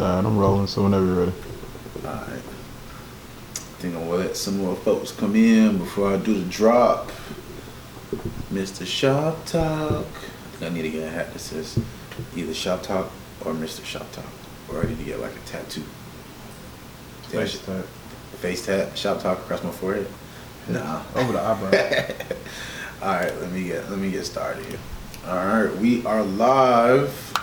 Alright, I'm rolling, so whenever you're ready. Alright. I think I'm gonna let some more folks come in before I do the drop. Mr. Shop Talk. I think I need to get a hat that says either Shop Talk or Mr. Shop Talk. Or I need to get like a tattoo. Face tat. Face tat, Shop Talk across my forehead. Nah. Over the eyebrow. Alright, let me get started here. Alright, we are live.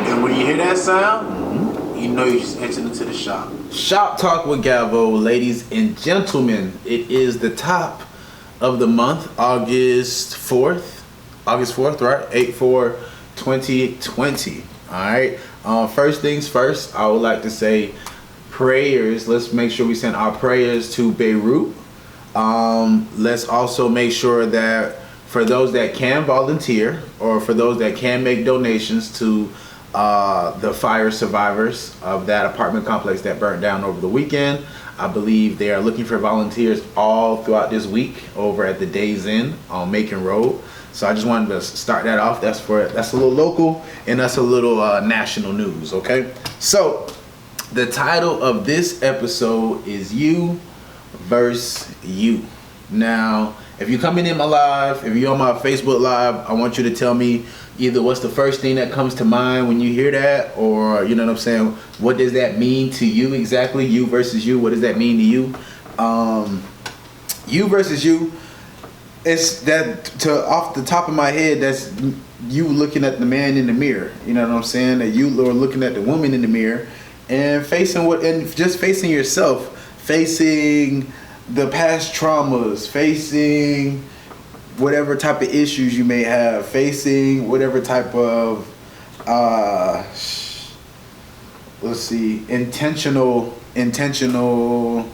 And when you hear that sound, you know you just entered into the shop. Shop Talk with Gumbo, ladies and gentlemen. It is the top of the month, August 4th, right? 8/4/2020. Alright. First things first, I would like to say prayers. Let's make sure we send our prayers to Beirut. Let's also make sure that for those that can volunteer or for those that can make donations to the fire survivors of that apartment complex that burnt down over the weekend. I believe they are looking for volunteers all throughout this week over at the Days Inn on Macon Road. So I just wanted to start that off. That's a little local and that's a little national news, okay? So the title of this episode is You versus You. Now, if you're coming in my live, if you're on my Facebook Live, I want you to tell me either what's the first thing that comes to mind when you hear that, or you know what I'm saying, what does that mean to you exactly? You versus you, what does that mean to you? You versus you, it's that off the top of my head, that's you looking at the man in the mirror. You know what I'm saying? That you are looking at the woman in the mirror and just facing yourself, facing the past traumas, facing whatever type of issues you may have, facing whatever type of intentional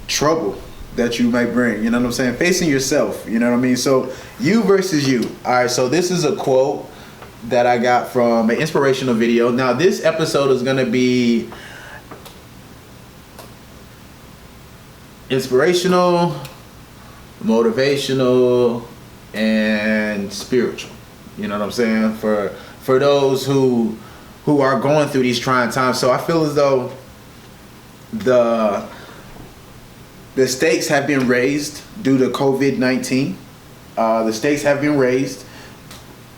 trouble that you might bring, you know what I'm saying? Facing yourself, you know what I mean? So you versus you. All right, so this is a quote that I got from an inspirational video. Now this episode is gonna be inspirational, motivational, and spiritual. You know what I'm saying? For those who are going through these trying times. So I feel as though the stakes have been raised due to COVID-19. The stakes have been raised,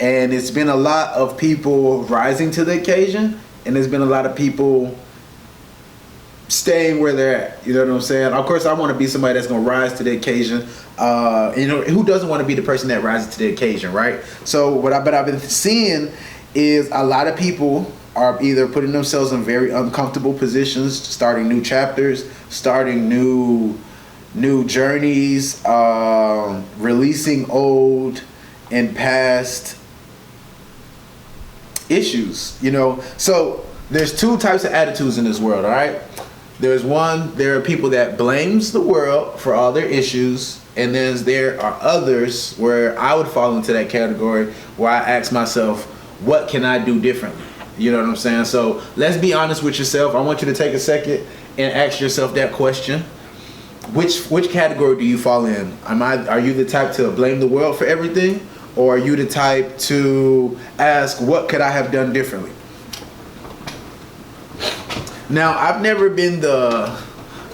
and it's been a lot of people rising to the occasion, and there's been a lot of people staying where they're at. You know what I'm saying? Of course, I want to be somebody that's going to rise to the occasion. You know, who doesn't want to be the person that rises to the occasion, right? So what I've been seeing is a lot of people are either putting themselves in very uncomfortable positions, starting new chapters, starting new journeys, releasing old and past issues, you know. So there's two types of attitudes in this world, all right? There are people that blames the world for all their issues, and then there are others where I would fall into that category where I ask myself, what can I do differently? You know what I'm saying? So let's be honest with yourself. I want you to take a second and ask yourself that question. Which category do you fall in? Are you the type to blame the world for everything, or are you the type to ask, what could I have done differently? Now, I've never been the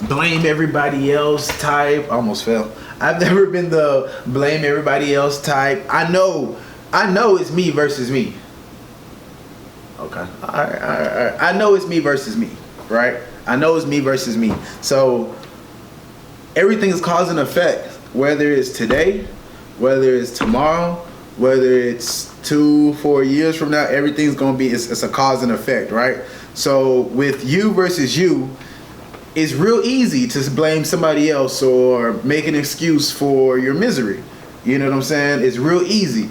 blame everybody else type. Almost fell. I've never been the blame everybody else type. I know it's me versus me. Okay. All right. I know it's me versus me, right? I know it's me versus me. So everything is cause and effect, whether it's today, whether it's tomorrow, whether it's 2-4 years from now, everything's going to be, it's a cause and effect, right? So with you versus you, it's real easy to blame somebody else or make an excuse for your misery. You know what I'm saying? It's real easy.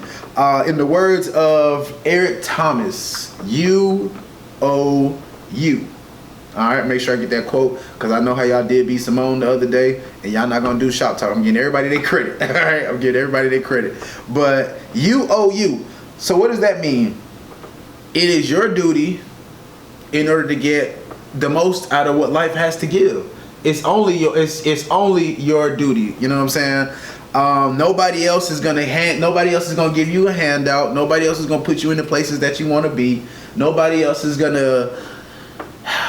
In the words of Eric Thomas, you owe you. All right, make sure I get that quote, because I know how y'all did B. Simone the other day, and y'all not going to do shop talk. I'm getting everybody their credit. All right, I'm getting everybody their credit. But you owe you. So what does that mean? It is your duty, in order to get the most out of what life has to give. It's only your duty. You know what I'm saying? Nobody else is gonna give you a handout. Nobody else is gonna put you in the places that you want to be. Nobody else is gonna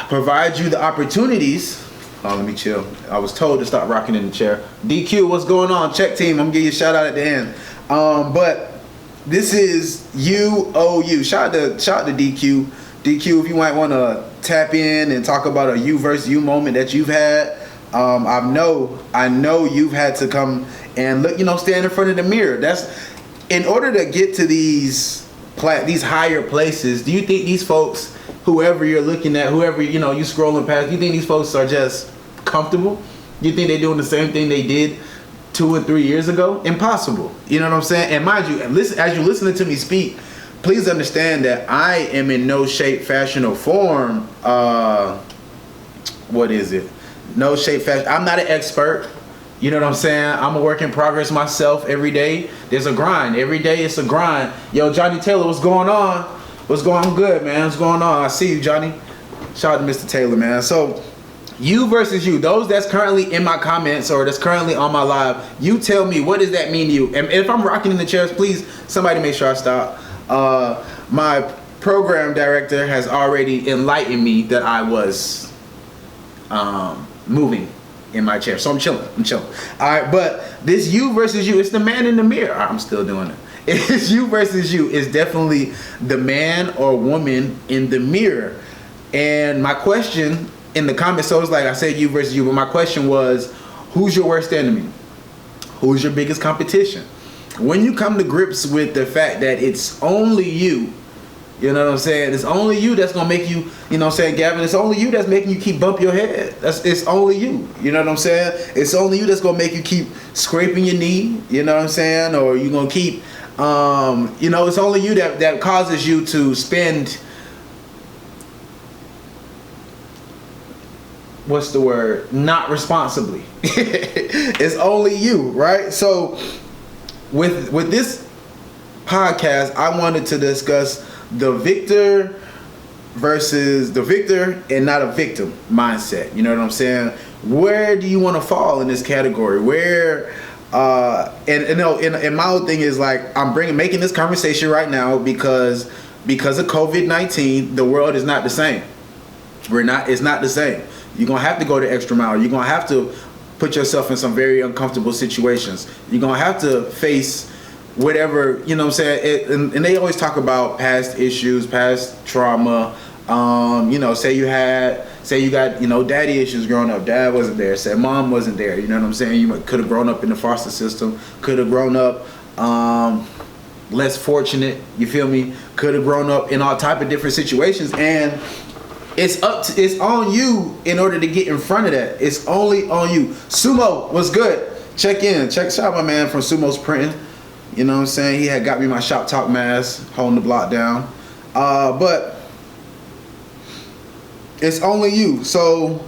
provide you the opportunities. Oh, let me chill. I was told to stop rocking in the chair. DQ, what's going on? Check team. I'm gonna give you a shout out at the end. But this is UOU. Shout out to DQ. DQ, if you might want to tap in and talk about a you versus you moment that you've had. I know you've had to come and look, stand in front of the mirror. That's in order to get to these higher places. Do you think these folks, whoever you're looking at, whoever you scrolling past, do you think these folks are just comfortable? Do you think they're doing the same thing they did 2 and 3 years ago? Impossible. You know what I'm saying? And mind you, as you're listening to me speak, please understand that I am in no shape, fashion, or form. What is it? No shape, fashion. I'm not an expert. You know what I'm saying? I'm a work in progress myself every day. There's a grind. Every day it's a grind. Yo, Johnny Taylor, what's going on? What's going on? Good, man. What's going on? I see you, Johnny. Shout out to Mr. Taylor, man. So, you versus you. Those that's currently in my comments or that's currently on my live, you tell me, what does that mean to you? And if I'm rocking in the chairs, please, somebody make sure I stop. My program director has already enlightened me that I was moving in my chair, so I'm chilling. All right, but this you versus you, it's the man in the mirror. I'm still doing it. It's you versus you. It's definitely the man or woman in the mirror. And my question in the comments, so it's like I said you versus you, but my question was, who's your worst enemy? Who's your biggest competition? When you come to grips with the fact that it's only you, you know what I'm saying? It's only you that's gonna make you, you know what I'm saying, Gavin? It's only you that's making you keep bump your head. It's only you. You know what I'm saying? It's only you that's gonna make you keep scraping your knee. You know what I'm saying? Or you gonna keep, it's only you that causes you to spend. What's the word? Not responsibly. It's only you, right? So with this podcast, I wanted to discuss the victor and not a victim mindset. You know what I'm saying? Where do you want to fall in this category? Where and my whole thing is like I'm making this conversation right now because of COVID-19, the world is not the same. It's not the same. You're gonna have to go the extra mile. You're gonna have to put yourself in some very uncomfortable situations. You're gonna have to face whatever, you know what I'm saying? And they always talk about past issues, past trauma. Say you got, daddy issues growing up. Dad wasn't there. Say mom wasn't there. You know what I'm saying? You could have grown up in the foster system. Could have grown up less fortunate. You feel me? Could have grown up in all type of different situations. And it's on you in order to get in front of that. It's only on you. Sumo, what's good? Check out my man from Sumo's Printing. You know what I'm saying? He had got me my Shop Talk mask, holding the block down. But it's only you. So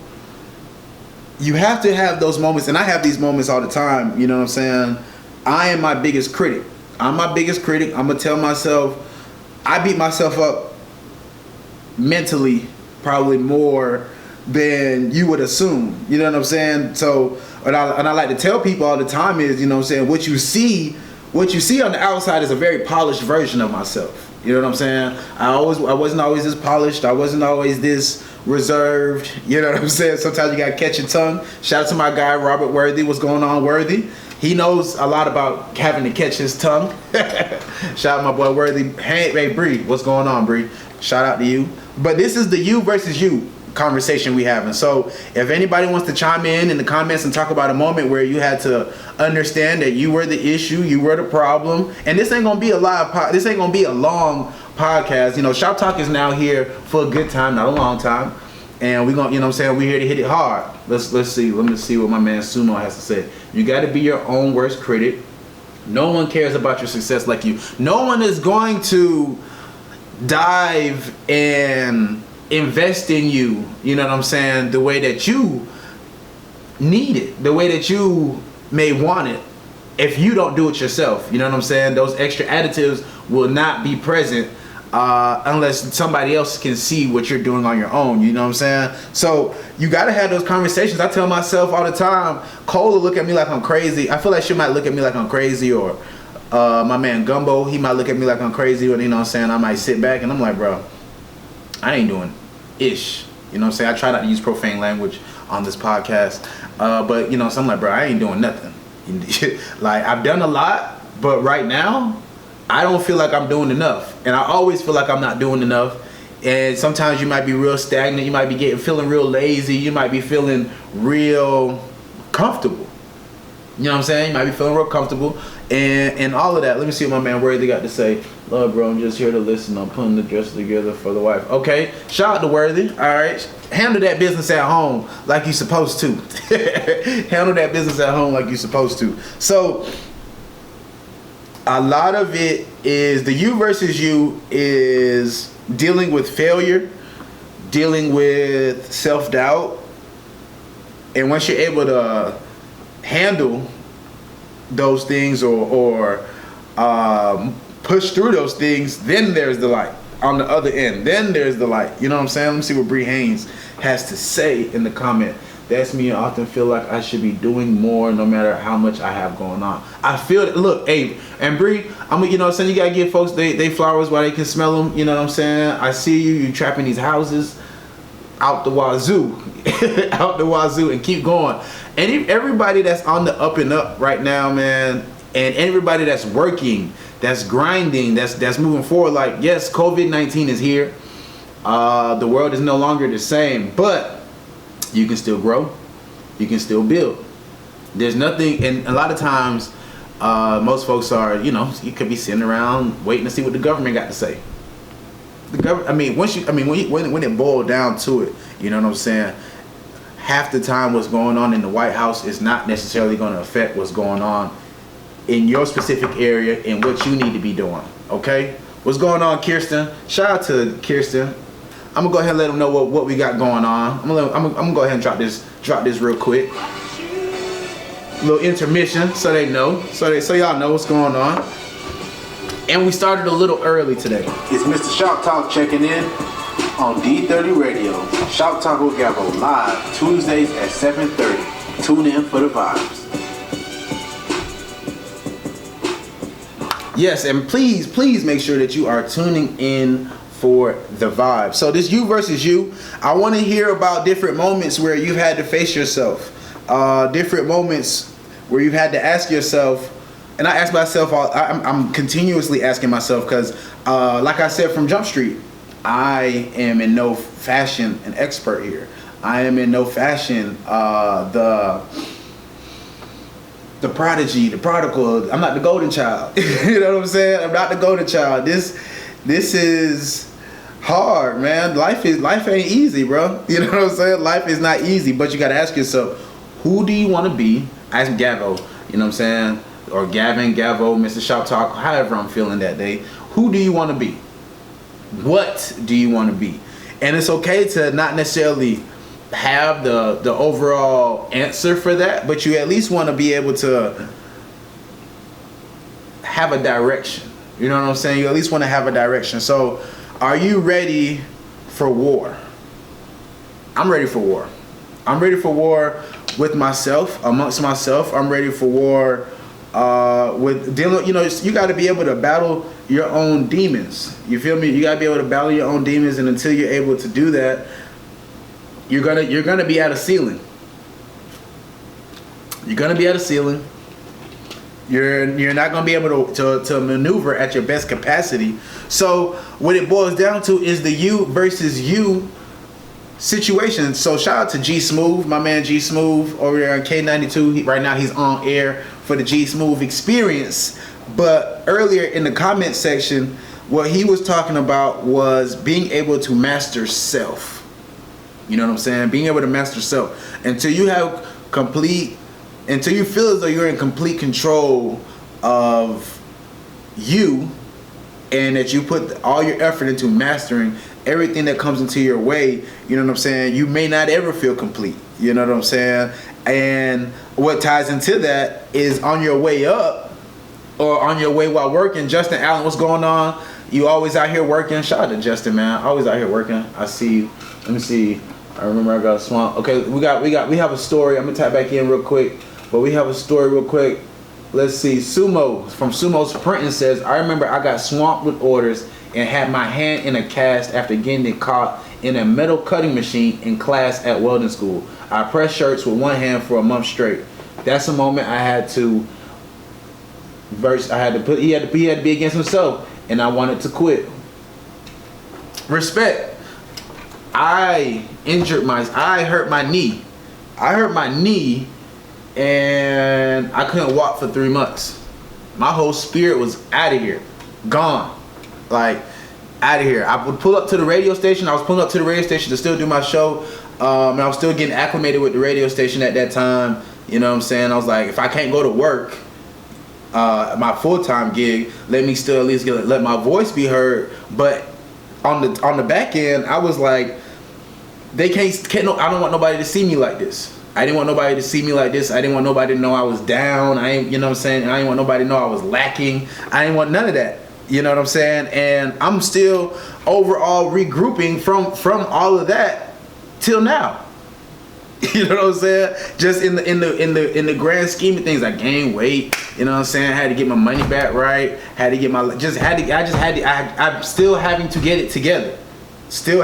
you have to have those moments, and I have these moments all the time. You know what I'm saying? I am my biggest critic. I'm my biggest critic. I'm going to tell myself, I beat myself up mentally probably more than you would assume. You know what I'm saying? So, and I like to tell people all the time is, you know what I'm saying, what you see on the outside is a very polished version of myself. You know what I'm saying? I wasn't always this polished. I wasn't always this reserved. You know what I'm saying? Sometimes you gotta catch your tongue. Shout out to my guy Robert Worthy. What's going on, Worthy? He knows a lot about having to catch his tongue. Shout out my boy Worthy. Hey Bree, what's going on, Bree? Shout out to you. But this is the you versus you conversation we having. So if anybody wants to chime in the comments and talk about a moment where you had to understand that you were the issue, you were the problem, and this ain't gonna be this ain't gonna be a long podcast. You know, Shop Talk is now here for a good time, not a long time, and we're gonna, you know what I'm saying, we're here to hit it hard. Let me see what my man Sumo has to say. You got to be your own worst critic. No one cares about your success like you. No one is going to dive and invest in you, you know what I'm saying, the way that you need it, the way that you may want it, if you don't do it yourself. You know what I'm saying? Those extra additives will not be present unless somebody else can see what you're doing on your own. You know what I'm saying? So you got to have those conversations. I tell myself all the time, Cole will look at me like I'm crazy. I feel like she might look at me like I'm crazy, or my man Gumbo, he might look at me like I'm crazy, and you know what I'm saying, I might sit back and I'm like, bro, I ain't doing ish. You know what I'm saying? I try not to use profane language on this podcast, but you know, so I'm like, bro, I ain't doing nothing. Like, I've done a lot, but right now I don't feel like I'm doing enough, and I always feel like I'm not doing enough. And sometimes you might be real stagnant, you might be feeling real lazy, you might be feeling real comfortable. You know what I'm saying? You might be feeling real comfortable and all of that. Let me see what my man Worthy got to say. Love, bro, I'm just here to listen. I'm putting the dress together for the wife. Okay, shout out to Worthy. All right, handle that business at home like you're supposed to. Handle that business at home like you're supposed to. So a lot of it is the you versus you is dealing with failure, dealing with self-doubt, and once you're able to handle those things or push through those things, then there's the light on the other end. Then there's the light. You know what I'm saying? Let me see what Bree Haynes has to say in the comment. That's me. I often feel like I should be doing more no matter how much I have going on. I feel it. Look, hey, and Bree, you know what I'm saying, you gotta give folks they flowers while they can smell them. You know what I'm saying? I see you trapping these houses out the wazoo. Out the wazoo, and keep going. And everybody that's on the up and up right now, man, and everybody that's working, that's grinding, that's moving forward. Like, yes, COVID-19 is here. The world is no longer the same, but you can still grow. You can still build. There's nothing, and a lot of times, most folks are, you know, you could be sitting around waiting to see what the government got to say. The government. When it boiled down to it, you know what I'm saying? Half the time what's going on in the White House is not necessarily going to affect what's going on in your specific area and what you need to be doing. Okay? What's going on, Kirsten? Shout out to Kirsten. I'm gonna go ahead and let them know what we got going on. I'm gonna go ahead and drop this real quick. Little intermission so they know, so y'all know what's going on. And we started a little early today. It's Mr. Shout Talk checking in on D30 Radio. Shout Talk with Gumbo live Tuesdays at 7:30. Tune in for the vibes. Yes, and please make sure that you are tuning in for the vibe. So this you versus you, I want to hear about different moments where you've had to face yourself, different moments where you've had to ask yourself. And I ask myself, I'm continuously asking myself, because like I said from Jump Street, I am in no fashion an expert here. I am in no fashion the prodigy, the prodigal. I'm not the golden child. You know what I'm saying? I'm not the golden child. This is hard, man. Life ain't easy, bro. You know what I'm saying? Life is not easy, but you got to ask yourself, who do you want to be? Ask Gavo, you know what I'm saying? Or Gavin, Gavo, Mr. Shop Talk, however I'm feeling that day. Who do you want to be? What do you want to be? And it's okay to not necessarily have the overall answer for that, but you at least want to be able to have a direction. You know what I'm saying? You at least want to have a direction. So, are you ready for war? I'm ready for war. I'm ready for war with myself, amongst myself. I'm ready for war with dealing. You know, you got to be able to battle your own demons. You feel me? You got to be able to battle your own demons, and until you're able to do that, you're gonna be at a ceiling. You're gonna be at a ceiling. You're not gonna be able to maneuver at your best capacity. So what it boils down to is the you versus you situation. So shout out to G Smooth, my man G Smooth over there on K92. Right now he's on air for the G Smooth experience. But earlier in the comment section, what he was talking about was being able to master self. You know what I'm saying? Being able to master self. Until you feel as though you're in complete control of you, and that you put all your effort into mastering everything that comes into your way, you know what I'm saying? You may not ever feel complete. You know what I'm saying? And what ties into that is on your way up or on your way while working. Justin Allen, what's going on? You always out here working. Shout out to Justin, man. Always out here working. I see you. Let me see. I remember I got a swamp. Okay, we have a story. I'm gonna tap back in real quick, but we have a story real quick. Let's see. Sumo from Sumo's Printing says, I remember I got swamped with orders and had my hand in a cast after getting it caught in a metal cutting machine in class at welding school. I pressed shirts with one hand for a month straight. That's a moment I had to he had to be against himself, and I wanted to quit. Respect. I hurt my knee. And I couldn't walk for 3 months. My whole spirit was out of here. Gone. Like, out of here. I would pull up to the radio station. I was pulling up to the radio station to still do my show. And I was still getting acclimated with the radio station at that time. You know what I'm saying? I was like, if I can't go to work, my full-time gig, let me still at least let my voice be heard. But on the back end, I was like, I don't want nobody to see me like this. I didn't want nobody to see me like this. I didn't want nobody to know I was down. You know what I'm saying? I didn't want nobody to know I was lacking. I didn't want none of that. You know what I'm saying? And I'm still overall regrouping from all of that till now. You know what I'm saying? Just in the grand scheme of things, I gained weight. You know what I'm saying? I had to get my money back right. I'm still having to get it together. So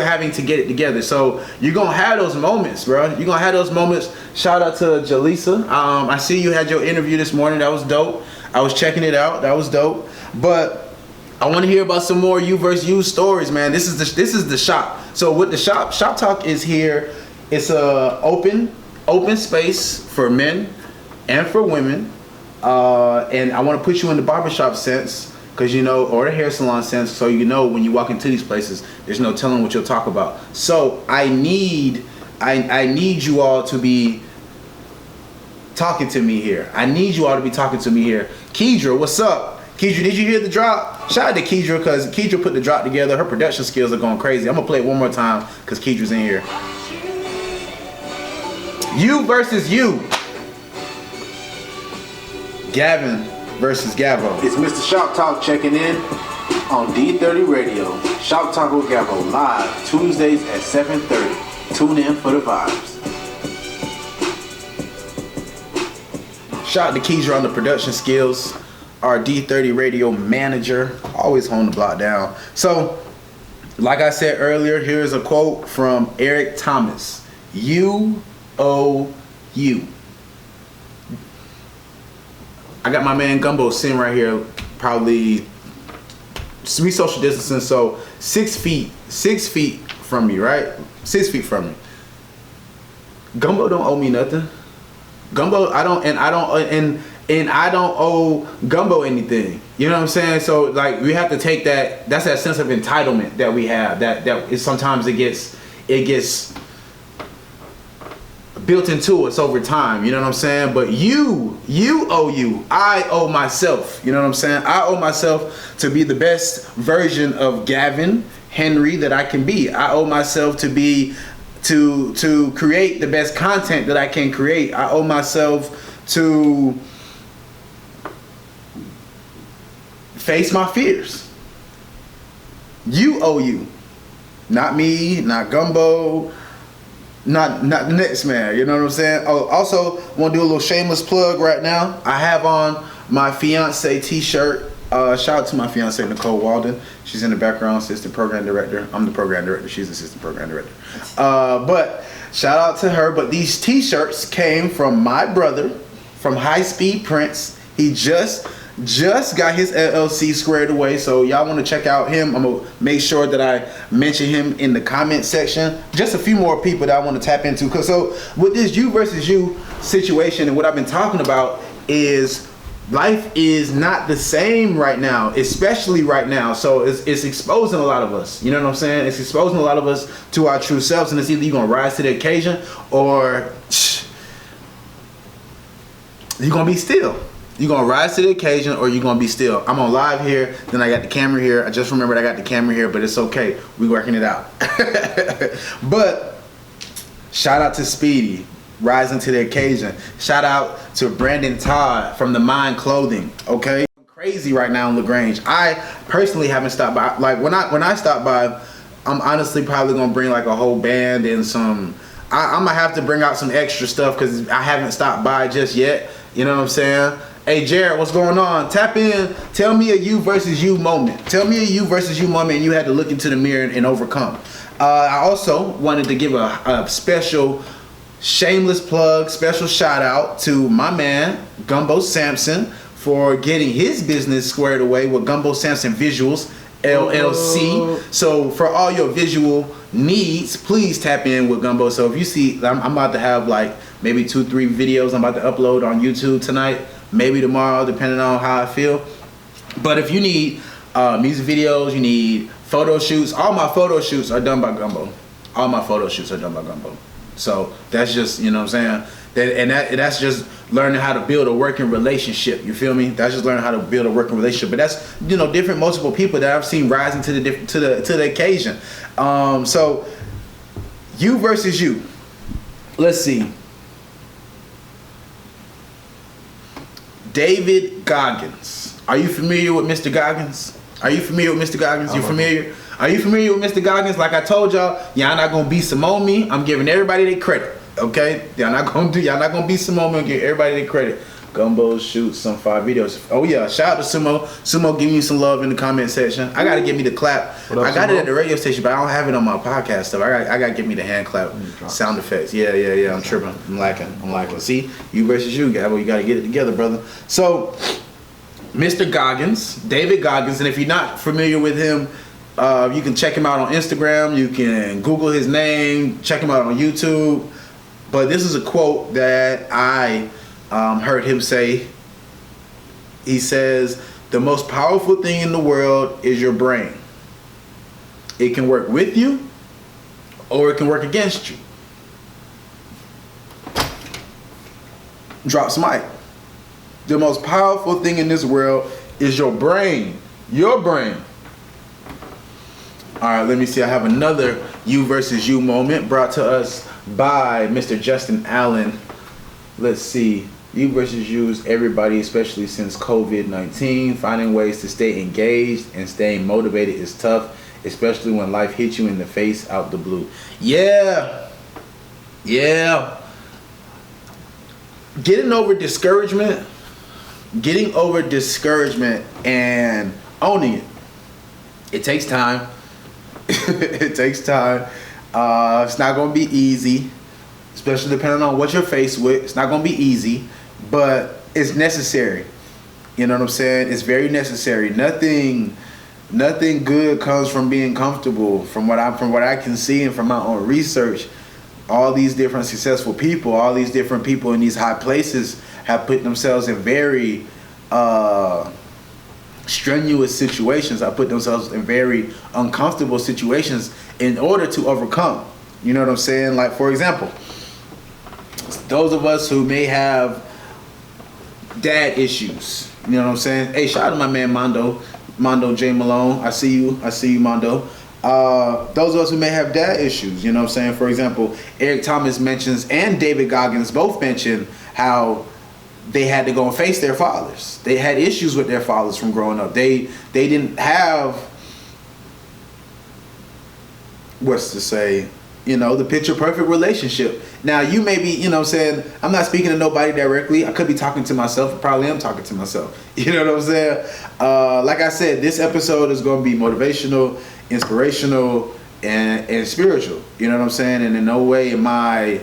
you're gonna have those moments, bro. You're gonna have those moments. Shout out to Jaleesa. I see you had your interview this morning. That was dope. I was checking it out. That was dope. But I want to hear about some more you versus you stories, man. This is the shop. So with the shop talk is here. It's a open space for men and for women. And I want to put you in the barbershop sense. Because or the hair salon sense, so when you walk into these places, there's no telling what you'll talk about. So I need you all to be talking to me here. Keidra, what's up? Keidra, did you hear the drop? Shout out to Keidra, because Keidra put the drop together. Her production skills are going crazy. I'm going to play it one more time because Keidra's in here. You versus you. Gavin versus Gabo. It's Mr. Shop Talk checking in on D30 Radio. Shop Talk with Gabo live Tuesdays at 7:30. Tune in for the vibes. Shout out to Keidra on the production skills. Our D30 Radio manager, always holding the block down. So, like I said earlier, here's a quote from Eric Thomas. You. I got my man Gumbo sitting right here, probably we social distancing, so 6 feet from me, right? 6 feet from me. Gumbo don't owe me nothing. Gumbo, I don't owe Gumbo anything. You know what I'm saying? So like we have to take that's that sense of entitlement that we have. That is sometimes it gets built into us over time, you know what I'm saying? But you owe you. I owe myself, you know what I'm saying? I owe myself to be the best version of Gavin Henry that I can be. I owe myself to create the best content that I can create. I owe myself to face my fears. You owe you. Not me, not Gumbo, not the next man, you know what I'm saying? Oh, also want to do a little shameless plug right now. I have on my fiance t-shirt. Shout out to my fiance Nicole Walden. She's in the background, assistant program director. I'm the program director. She's assistant program director. But shout out to her. But these t-shirts came from my brother from High Speed Prints. He just got his LLC squared away, so y'all want to check out him. I'm gonna make sure that I mention him in the comment section. Just a few more people that I want to tap into. Cause so with this you versus you situation, and what I've been talking about is life is not the same right now, especially right now. So it's exposing a lot of us. You know what I'm saying? It's exposing a lot of us to our true selves, and it's either you're gonna rise to the occasion or you're gonna be still. You're going to rise to the occasion or you're going to be still. I'm on live here. Then I got the camera here. I just remembered I got the camera here, but it's okay. We're working it out. But shout out to Speedy, rising to the occasion. Shout out to Brandon Todd from the Mind Clothing. Okay. crazy right now in LaGrange. I personally haven't stopped by. Like when I stop by, I'm honestly probably gonna bring like a whole band and some. I'm gonna have to bring out some extra stuff because I haven't stopped by just yet. You know what I'm saying? Hey Jared, what's going on? Tap in. Tell me a you versus you moment. Tell me a you versus you moment and you had to look into the mirror and overcome. I also wanted to give a special shameless plug, special shout out to my man Gumbo Sampson for getting his business squared away with Gumbo Sampson Visuals LLC. So for all your visual needs, please tap in with Gumbo. So if you see, I'm about to have like maybe 2-3 videos I'm about to upload on YouTube tonight, maybe tomorrow, depending on how I feel. But if you need music videos, you need photo shoots, all my photo shoots are done by Gumbo. All my photo shoots are done by Gumbo. So that's just, you know what I'm saying? That's just learning how to build a working relationship. You feel me? That's just learning how to build a working relationship. But that's, you know, different multiple people that I've seen rising to the occasion. So you versus you. Let's see. David Goggins. Are you familiar with Mr. Goggins? Are you familiar with Mr. Goggins? You familiar? Are you familiar with Mr. Goggins? Like I told y'all, y'all not gonna be Simone me. I'm giving everybody their credit. Okay? Y'all not gonna be Simone me and give everybody their credit. Gumbo shoots some 5 videos. Oh yeah, shout out to Sumo. Sumo, give me some love in the comment section. I gotta give me the clap. I got it at the radio station, but I don't have it on my podcast stuff. I gotta give me the hand clap sound effects. Yeah. I'm tripping. I'm lacking. See, you versus you, Gabo. You gotta get it together, brother. So, Mr. Goggins, David Goggins, and if you're not familiar with him, you can check him out on Instagram. You can Google his name. Check him out on YouTube. But this is a quote that I heard him say. He says, "The most powerful thing in the world is your brain. It can work with you, or it can work against you." Drops mic. The most powerful thing in this world is your brain. Your brain. All right, let me see. I have another you versus you moment brought to us by Mr. Justin Allen. Let's see. You versus you is everybody, especially since COVID-19. Finding ways to stay engaged and staying motivated is tough, especially when life hits you in the face out the blue. Yeah. Getting over discouragement and owning it. It takes time. It takes time. It's not going to be easy, especially depending on what you're faced with. It's not going to be easy, but it's necessary. You know what I'm saying? It's very necessary. Nothing good comes from being comfortable. From what I can see and from my own research, all these different successful people, all these different people in these high places have put themselves in very strenuous situations. I put themselves in very uncomfortable situations in order to overcome. You know what I'm saying? Like, for example, those of us who may have dad issues. You know what I'm saying? Hey, shout out to my man Mondo J. Malone. I see you, Mondo. Those of us who may have dad issues, you know what I'm saying? For example, Eric Thomas mentions and David Goggins both mentioned how they had to go and face their fathers. They had issues with their fathers from growing up. They didn't have, the picture perfect relationship. Now you may be, you know what I'm saying, I'm not speaking to nobody directly. I could be talking to myself. I probably am talking to myself. You know what I'm saying? Like I said, this episode is going to be motivational, inspirational, and spiritual. You know what I'm saying? And in no way am I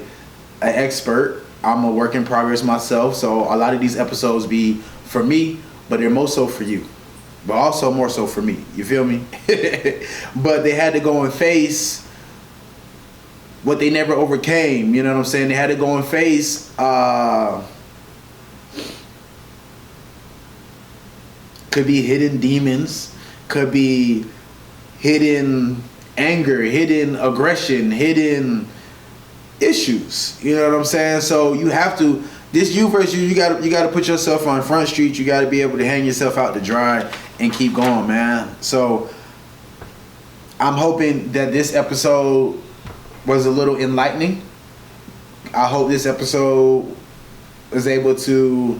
an expert. I'm a work in progress myself. So a lot of these episodes be for me, but they're more so for you. But also more so for me. You feel me? But they had to go and face what they never overcame. You know what I'm saying? They had to go and face could be hidden demons, could be hidden anger, hidden aggression, hidden issues. You know what I'm saying? So you have to, this you versus you gotta put yourself on Front Street. You gotta be able to hang yourself out to dry and keep going, man. So I'm hoping that this episode was a little enlightening. I hope this episode was able to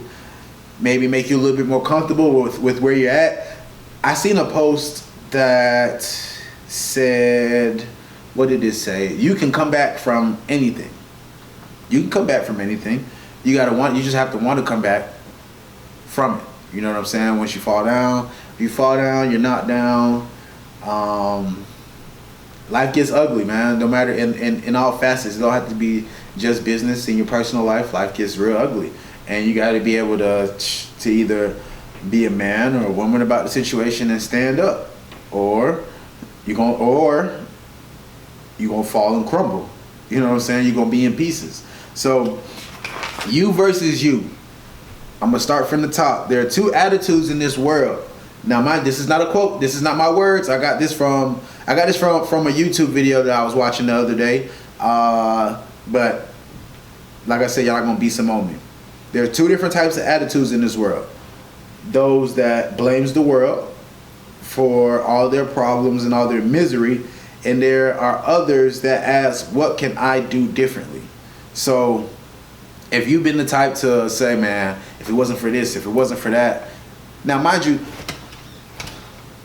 maybe make you a little bit more comfortable with where you're at. I seen a post that said, what did it say? You can come back from anything. You can come back from anything. You just have to want to come back from it. You know what I'm saying? Once you fall down, if you fall down, you're not down. Life gets ugly, man. No matter in all facets. It don't have to be just business. In your personal life gets real ugly. And you got to be able to either be a man or a woman about the situation and stand up, or you're gonna fall and crumble. You know what I'm saying? You're gonna be in pieces. So you versus you. I'm gonna start from the top. There are two attitudes in this world. Now, this is not a quote. This is not my words. I got this from a YouTube video that I was watching the other day. But like I said, y'all not gonna be some on me. There are two different types of attitudes in this world. Those that blames the world for all their problems and all their misery, and there are others that ask, what can I do differently? So if you've been the type to say, man, if it wasn't for this, if it wasn't for that. Now, mind you,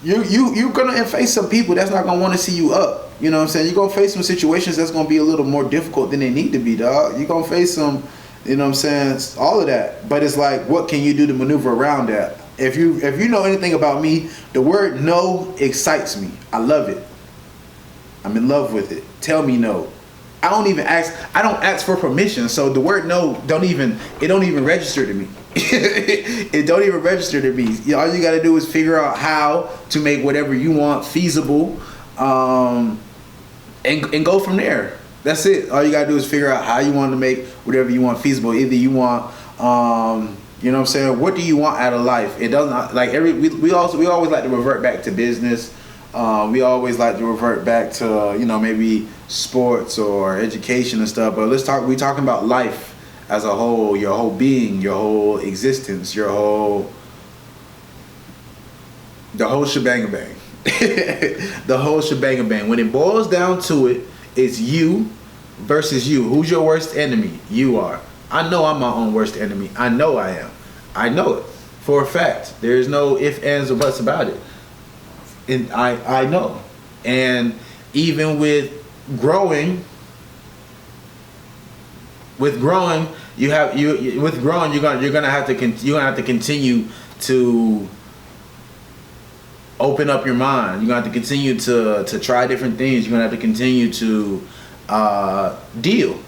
you're gonna face some people that's not gonna want to see you up. You know what I'm saying? You're gonna face some situations that's gonna be a little more difficult than they need to be, dog. You're gonna face some, you know what I'm saying, all of that. But it's like, what can you do to maneuver around that? If you know anything about me, the word no excites me. I love it. I'm in love with it. Tell me no. I don't ask for permission. So the word no don't even register to me. It don't even register to me. All you gotta do is figure out how to make whatever you want feasible, and go from there. That's it. All you gotta do is figure out how you want to make whatever you want feasible. Either you want, you know what I'm saying? What do you want out of life? It doesn't like we always like to revert back to business. We always like to revert back to, maybe sports or education and stuff. But we're talking about life as a whole, your whole being, your whole existence, the whole shebang bang. The whole shebang bang. When it boils down to it, it's you versus you. Who's your worst enemy? You are. I know I'm my own worst enemy. I know I am. I know it for a fact. There's no ifs, ands, or buts about it. And I know. And even with growing, you're gonna have to continue to open up your mind. You're gonna have to continue to try different things. You're gonna have to continue to deal.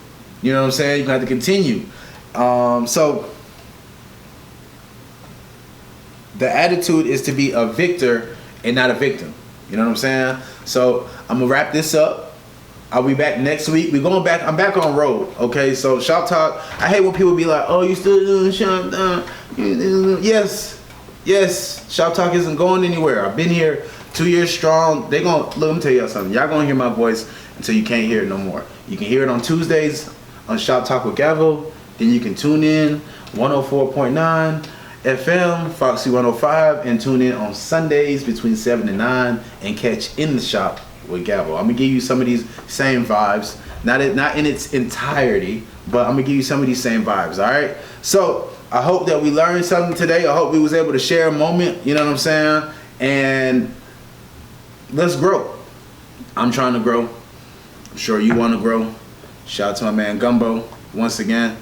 You know what I'm saying? You're gonna have to continue. So the attitude is to be a victor and not a victim. You know what I'm saying? So I'm gonna wrap this up. I'll be back next week. I'm back on road. Okay, so Shop Talk. I hate when people be like, "Oh, you still doing Shop Talk?" Yes. Shop Talk isn't going anywhere. I've been here 2 years strong. Let me tell y'all something. Y'all gonna hear my voice until you can't hear it no more. You can hear it on Tuesdays on Shop Talk with Gavo. Then you can tune in 104.9 FM, Foxy 105, and tune in on Sundays between 7 and 9 and catch In the Shop with Gabo. I'm gonna give you some of these same vibes, not in its entirety, but I'm gonna give you some of these same vibes. All right. So I hope that we learned something today. I hope we was able to share a moment. You know what I'm saying? And let's grow. I'm trying to grow. I'm sure you want to grow. Shout out to my man Gumbo once again.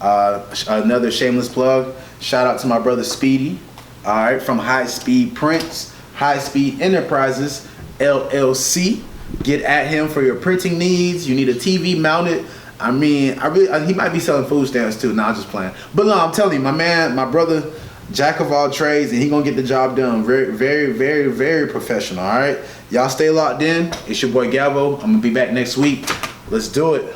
Another shameless plug. Shout out to my brother Speedy. All right, from High Speed Prints, High Speed Enterprises LLC. Get at him for your printing needs. You need a TV mounted. I mean, he might be selling food stamps too. Nah, I'm just playing. But no, I'm telling you, my brother, jack of all trades, and he gonna get the job done. Very, very, very, very professional. All right, y'all stay locked in. It's your boy Gavo. I'm gonna be back next week. Let's do it.